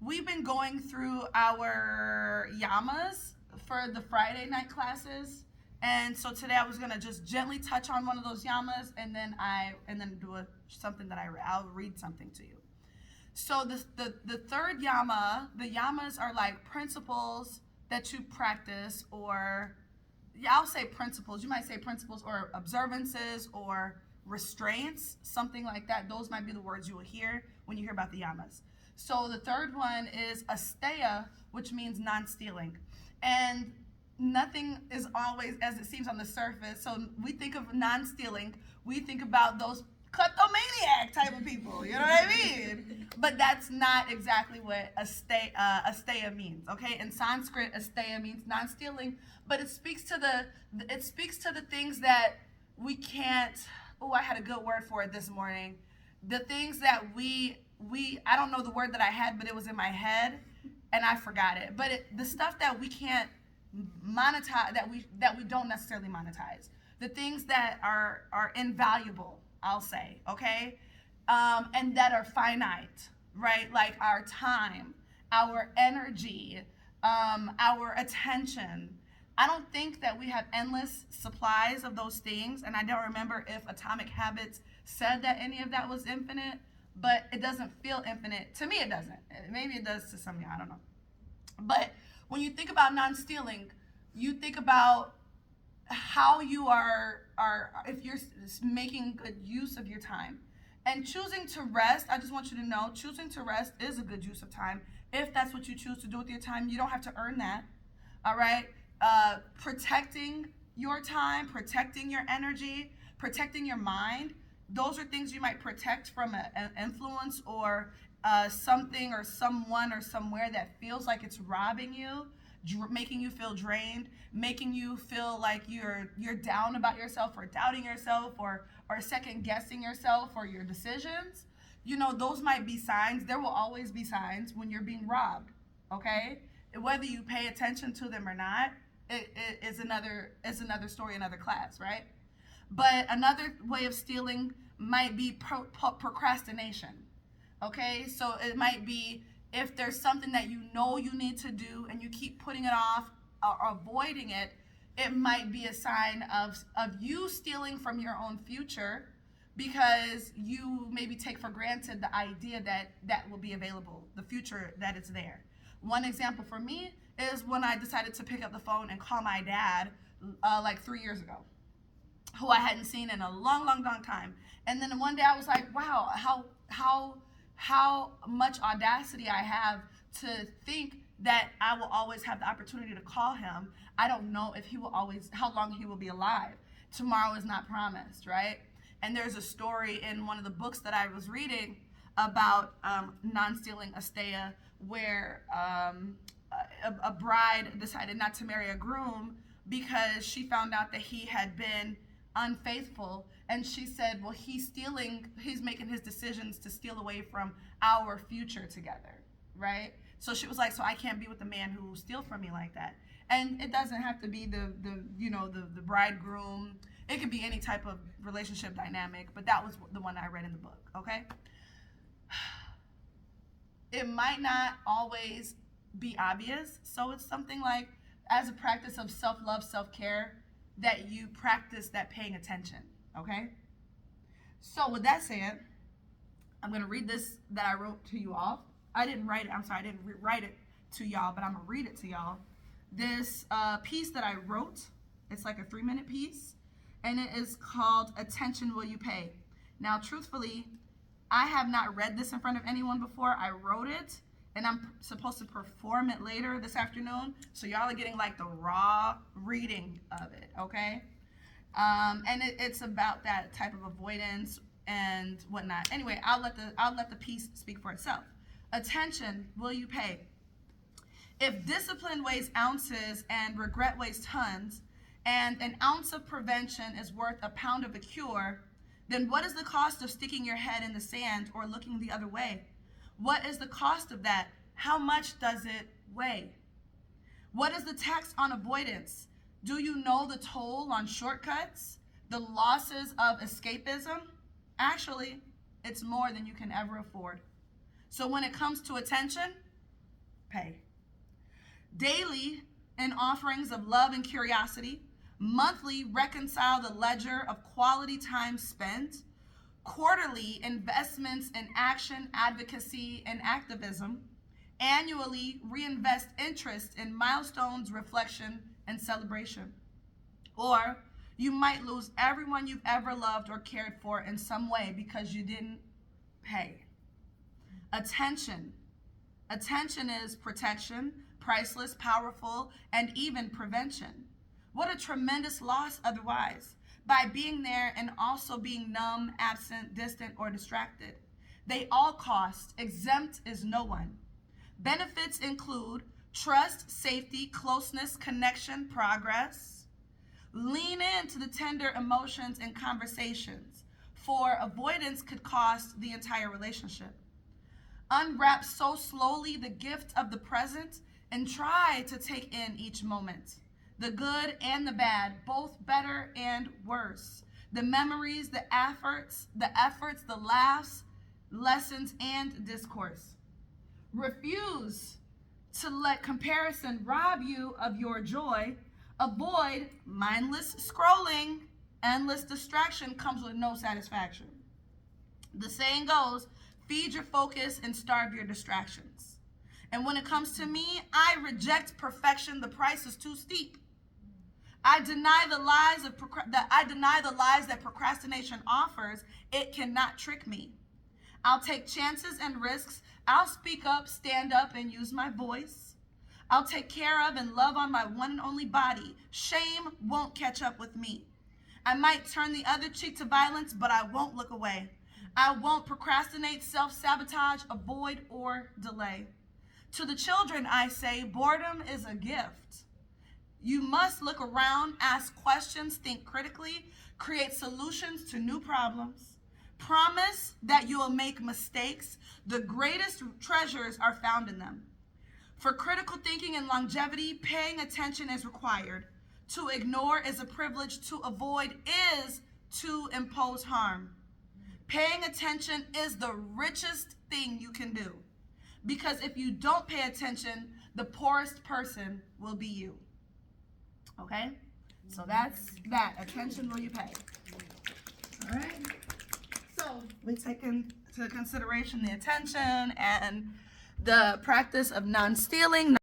we've been going through our yamas for the Friday night classes. And so today I was gonna just gently touch on one of those yamas, and then do something that I'll read something to you. So the third yama, the yamas are like principles that you practice, or yeah, I'll say principles. You might say principles or observances or restraints, something like that. Those might be the words you will hear when you hear about the yamas. So the third one is Asteya, which means non-stealing. And nothing is always as it seems on the surface. So we think of non-stealing, we think about those kleptomaniac type of people, you know what I mean? But that's not exactly what Asteya means, okay? In Sanskrit, Asteya means non-stealing, but it speaks to the things that we can't. Oh, I had a good word for it this morning. The things that we I don't know the word that I had, but it was in my head and I forgot it. But the stuff that we can't monetize, that we don't necessarily monetize, the things that are invaluable, I'll say, okay, and that are finite, right? Like our time, our energy, our attention. I don't think that we have endless supplies of those things, and I don't remember if Atomic Habits said that any of that was infinite, but it doesn't feel infinite. To me, it doesn't. Maybe it does to some of you, I don't know. But when you think about non-stealing, you think about how you are if you're making good use of your time. And choosing to rest, I just want you to know, choosing to rest is a good use of time. If that's what you choose to do with your time, you don't have to earn that. All right? Protecting your time, protecting your energy, protecting your mind. Those are things you might protect from an influence or something or someone or somewhere that feels like it's robbing you, making you feel drained, making you feel like you're down about yourself or doubting yourself or second guessing yourself or your decisions. You know, those might be signs. There will always be signs when you're being robbed. Okay, whether you pay attention to them or not, it is another story, another class, right? But another way of stealing might be procrastination. Okay, so it might be if there's something that you know you need to do and you keep putting it off or avoiding it, it might be a sign of you stealing from your own future because you maybe take for granted the idea that that will be available, the future that it's there. One example for me is when I decided to pick up the phone and call my dad like 3 years ago, who I hadn't seen in a long, long, long time. And then one day I was like, wow, how much audacity I have to think that I will always have the opportunity to call him. I don't know if he will always, how long he will be alive. Tomorrow is not promised, right? And there's a story in one of the books that I was reading about non-stealing Asteya, where a bride decided not to marry a groom because she found out that he had been unfaithful, and she said, well, he's making his decisions to steal away from our future together, right? So she was like, so I can't be with the man who will steal from me like that. And it doesn't have to be the bridegroom. It could be any type of relationship dynamic, but that was the one I read in the book. Okay, it might not always be obvious, so it's something like, as a practice of self-love, self-care, that you practice that paying attention. Okay, so with that said, I'm going to read this that I wrote to you all. I didn't write it. I'm sorry, I didn't write it to y'all, but I'm going to read it to y'all. This piece that I wrote, it's like a 3-minute piece, and it is called Attention Will You Pay? Now, truthfully, I have not read this in front of anyone before. I wrote it, and I'm supposed to perform it later this afternoon, so y'all are getting like the raw reading of it, okay? And it's about that type of avoidance and whatnot. Anyway, I'll let the piece speak for itself. Attention, will you pay? If discipline weighs ounces and regret weighs tons, and an ounce of prevention is worth a pound of a cure, then what is the cost of sticking your head in the sand or looking the other way? What is the cost of that? How much does it weigh? What is the tax on avoidance? Do you know the toll on shortcuts? The losses of escapism? Actually, it's more than you can ever afford. So when it comes to attention, pay. Daily, in offerings of love and curiosity. Monthly, reconcile the ledger of quality time spent. Quarterly, investments in action, advocacy, and activism. Annually, reinvest interest in milestones, reflection, and celebration. Or you might lose everyone you've ever loved or cared for in some way because you didn't pay. Attention. Attention is protection, priceless, powerful, and even prevention. What a tremendous loss otherwise, by being there and also being numb, absent, distant, or distracted. They all cost. Exempt is no one. Benefits include trust, safety, closeness, connection, progress. Lean into the tender emotions and conversations, for avoidance could cost the entire relationship. Unwrap so slowly the gift of the present and try to take in each moment. The good and the bad, both better and worse. The memories, the efforts, the laughs, lessons, and discourse. Refuse to let comparison rob you of your joy. Avoid mindless scrolling. Endless distraction comes with no satisfaction. The saying goes, feed your focus and starve your distractions. And when it comes to me, I reject perfection. The price is too steep. I deny the lies that procrastination offers. It cannot trick me. I'll take chances and risks. I'll speak up, stand up, and use my voice. I'll take care of and love on my one and only body. Shame won't catch up with me. I might turn the other cheek to violence, but I won't look away. I won't procrastinate, self-sabotage, avoid, or delay. To the children, I say, boredom is a gift. You must look around, ask questions, think critically, create solutions to new problems. Promise that you will make mistakes. The greatest treasures are found in them. For critical thinking and longevity, paying attention is required. To ignore is a privilege. To avoid is to impose harm. Paying attention is the richest thing you can do. Because if you don't pay attention, the poorest person will be you. Okay? So that's that. Attention will you pay. All right? So we take into consideration the attention and the practice of non-stealing.